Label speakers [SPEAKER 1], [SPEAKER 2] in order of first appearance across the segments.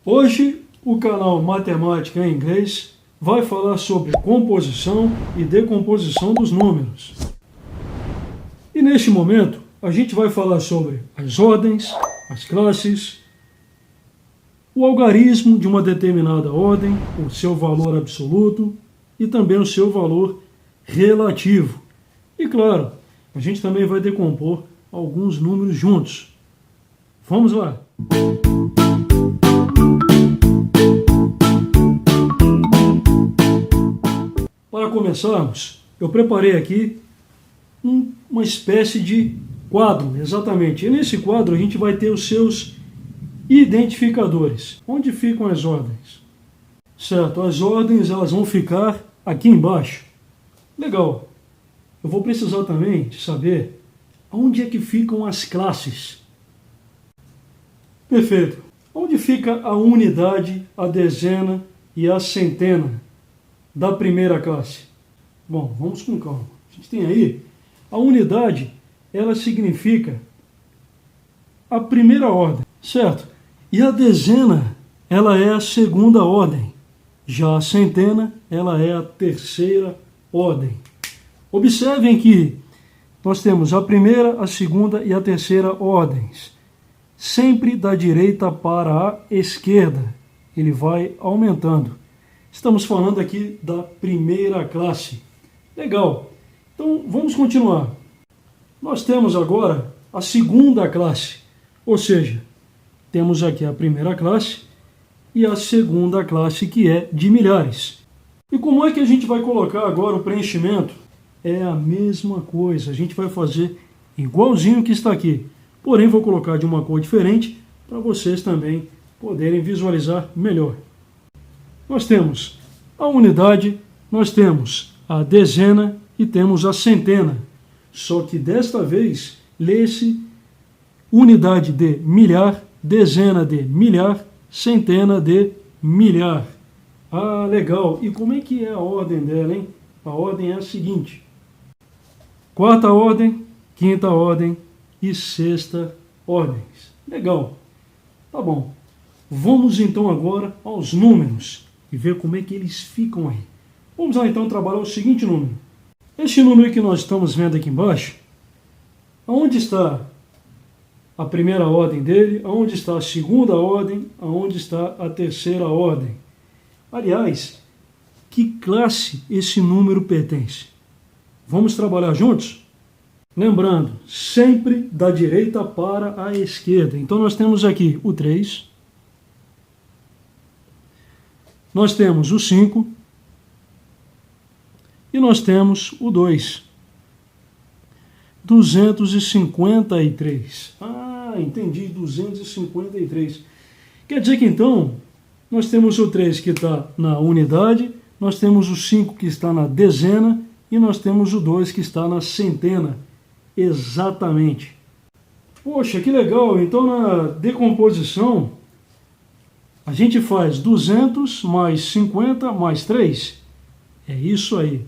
[SPEAKER 1] Hoje, o canal Matemática em Inglês vai falar sobre composição e decomposição dos números. E neste momento, a gente vai falar sobre as ordens, as classes, o algarismo de uma determinada ordem, o seu valor absoluto e também o seu valor relativo. E claro, a gente também vai decompor alguns números juntos. Vamos lá! Para começarmos, eu preparei aqui uma espécie de quadro, exatamente. E nesse quadro a gente vai ter os seus identificadores. Onde ficam as ordens? Certo, as ordens elas vão ficar aqui embaixo. Legal. Eu vou precisar também de saber onde é que ficam as classes. Perfeito. Onde fica a unidade, a dezena e a centena da primeira classe? Bom, vamos com calma. A gente tem aí, a unidade, ela significa a primeira ordem, certo? E a dezena, ela é a segunda ordem. Já a centena, ela é a terceira ordem. Observem que nós temos a primeira, a segunda e a terceira ordens. Sempre da direita para a esquerda. Ele vai aumentando. Estamos falando aqui da primeira classe. Legal. Então, vamos continuar. Nós temos agora a segunda classe. Ou seja, temos aqui a primeira classe e a segunda classe, que é de milhares. E como é que a gente vai colocar agora o preenchimento? É a mesma coisa. A gente vai fazer igualzinho que está aqui. Porém, vou colocar de uma cor diferente para vocês também poderem visualizar melhor. Nós temos a unidade, nós temos a dezena e temos a centena. Só que desta vez, lê-se unidade de milhar, dezena de milhar, centena de milhar. Ah, legal. E como é que é a ordem dela, hein? A ordem é a seguinte: quarta ordem, quinta ordem e sexta ordens. Legal. Tá bom. Vamos então agora aos números e ver como é que eles ficam aí. Vamos lá então trabalhar o seguinte número. Este número que nós estamos vendo aqui embaixo, aonde está a primeira ordem dele, aonde está a segunda ordem, aonde está a terceira ordem. Aliás, que classe esse número pertence? Vamos trabalhar juntos? Lembrando, sempre da direita para a esquerda. Então nós temos aqui o 3, nós temos o 5 e nós temos o 2. 253. Ah, entendi, 253. Quer dizer que então, nós temos o 3 que está na unidade, nós temos o 5 que está na dezena e nós temos o 2 que está na centena. Exatamente. Poxa, que legal. Então, na decomposição, a gente faz 200 mais 50 mais 3. É isso aí.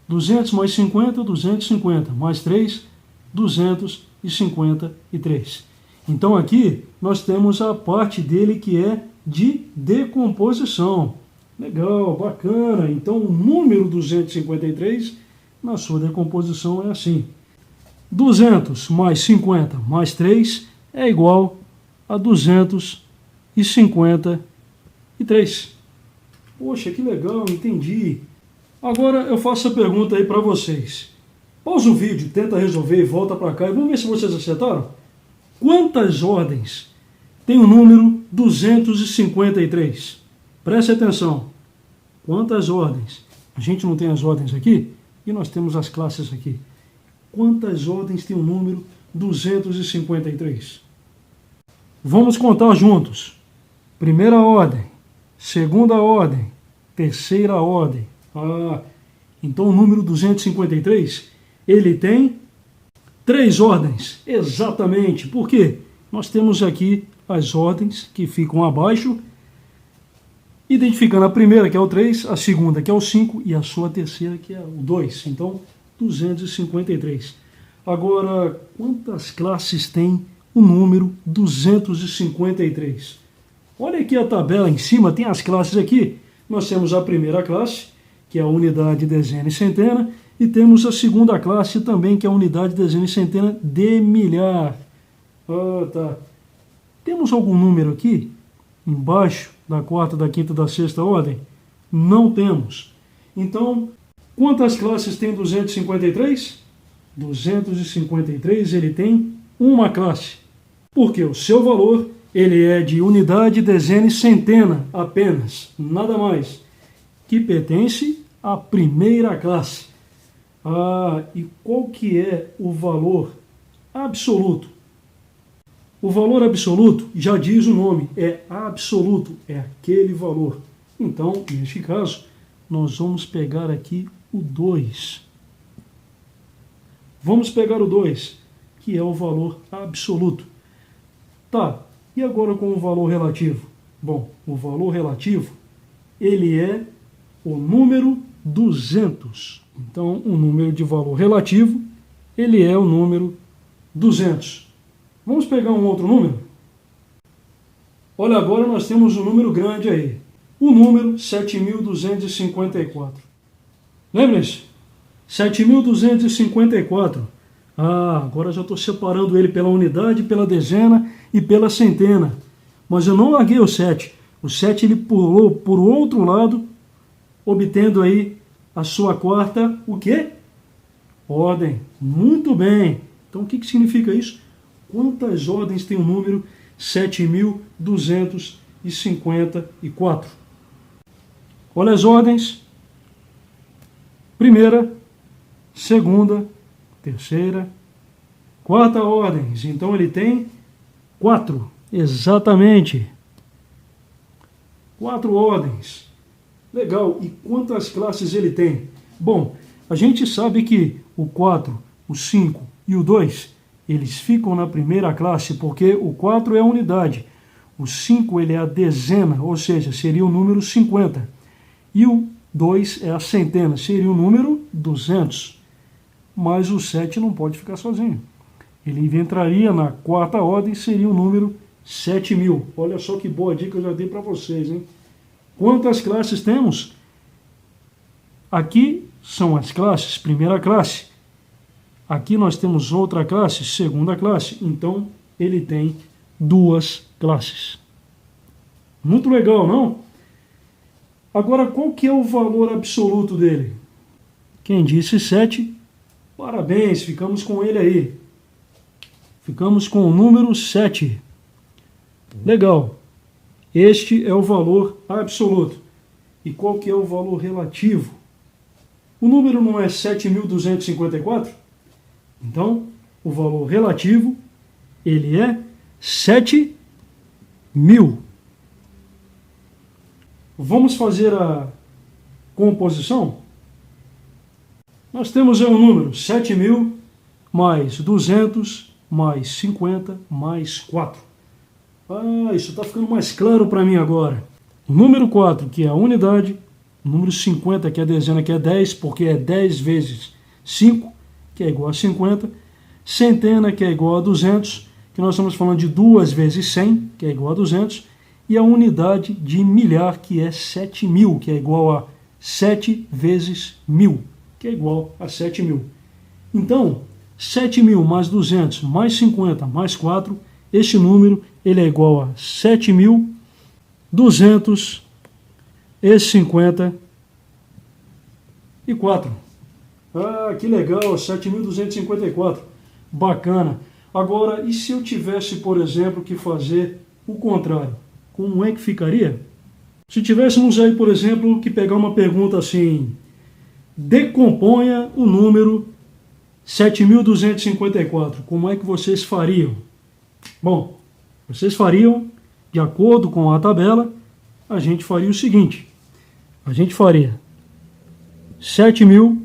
[SPEAKER 1] 200 mais 50, 250. Mais 3, 253. Então, aqui, nós temos a parte dele que é de decomposição. Legal, bacana. Então, o número 253, na sua decomposição, é assim. 200 mais 50 mais 3 é igual a 253. Poxa, que legal, entendi. Agora eu faço a pergunta aí para vocês. Pausa o vídeo, tenta resolver e volta para cá e vamos ver se vocês acertaram. Quantas ordens tem o número 253? Preste atenção. Quantas ordens? A gente não tem as ordens aqui e nós temos as classes aqui. Quantas ordens tem o número 253? Vamos contar juntos. Primeira ordem, segunda ordem, terceira ordem. Ah, então o número 253, ele tem 3 ordens. Exatamente. Por quê? Nós temos aqui as ordens que ficam abaixo, identificando a primeira, que é o 3, a segunda, que é o 5, e a sua terceira, que é o 2. Então, 253. Agora, quantas classes tem o número 253? Olha aqui a tabela em cima, tem as classes aqui. Nós temos a primeira classe, que é a unidade, dezena e centena, e temos a segunda classe também, que é a unidade, dezena e centena de milhar. Tá. Temos algum número aqui, embaixo da quarta, da quinta, da sexta ordem? Não temos. Então, quantas classes tem 253? 253, ele tem uma classe. Porque o seu valor, ele é de unidade, dezena e centena apenas, nada mais, que pertence à primeira classe. E qual que é o valor absoluto? O valor absoluto, já diz o nome, é absoluto, é aquele valor. Então, neste caso, nós vamos pegar aqui o 2. Vamos pegar o 2, que é o valor absoluto. Tá, e agora com o valor relativo? Bom, o valor relativo, ele é o número 200. Então, o número de valor relativo, ele é o número 200. Vamos pegar um outro número? Olha, agora nós temos um número grande aí. O número 7.254. Lembra-se? 7.254. Agora já estou separando ele pela unidade, pela dezena e pela centena. Mas eu não larguei o 7. O 7 ele pulou por outro lado, obtendo aí a sua quarta, o quê? Ordem. Muito bem. Então o que significa isso? Quantas ordens tem o número 7.254? Olha as ordens. Primeira, segunda, terceira, quarta ordens. Então ele tem 4. Exatamente. 4 ordens. Legal. E quantas classes ele tem? Bom, a gente sabe que o 4, o 5 e o 2, eles ficam na primeira classe, porque o 4 é a unidade. O 5 ele é a dezena, ou seja, seria o número 50. E o 2 é a centena, seria o número 200. Mas o 7 não pode ficar sozinho. Ele entraria na quarta ordem, seria o número 7.000. Olha só que boa dica eu já dei para vocês, hein? Quantas classes temos? Aqui são as classes, primeira classe. Aqui nós temos outra classe, segunda classe. Então, ele tem 2 classes. Muito legal, não? Agora, qual que é o valor absoluto dele? Quem disse 7, parabéns, ficamos com ele aí. Ficamos com o número 7. Legal. Este é o valor absoluto. E qual que é o valor relativo? O número não é 7.254? Então, o valor relativo, ele é 7.000. Vamos fazer a composição? Nós temos um número, 7.000 mais 200 mais 50 mais 4. Isso está ficando mais claro para mim agora. O número 4, que é a unidade, o número 50, que é a dezena, que é 10, porque é 10 vezes 5, que é igual a 50, centena, que é igual a 200, que nós estamos falando de 2 vezes 100, que é igual a 200, e a unidade de milhar, que é 7.000, que é igual a 7 vezes 1.000, que é igual a 7.000. Então, 7.000 mais 200 mais 50 mais 4, este número ele é igual a 7.254. Que legal, 7.254. Bacana. Agora, e se eu tivesse, por exemplo, que fazer o contrário? Como é que ficaria? Se tivéssemos aí, por exemplo, que pegar uma pergunta assim: decomponha o número 7.254. Como é que vocês fariam? Bom, vocês fariam, de acordo com a tabela, a gente faria o seguinte. A gente faria 7.000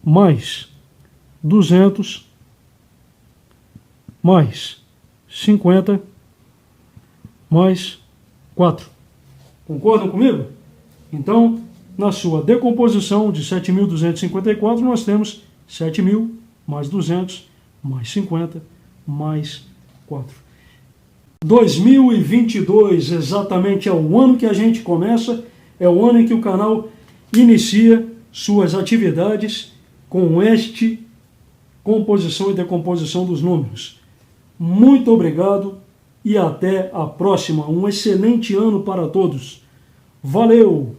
[SPEAKER 1] mais 200 mais 50 mais 4. Concordam comigo? Então, na sua decomposição de 7.254, nós temos 7.000 mais 200 mais 50 mais 4. 2022 exatamente é o ano que a gente começa, é o ano em que o canal inicia suas atividades com este composição e decomposição dos números. Muito obrigado e até a próxima. Um excelente ano para todos. Valeu!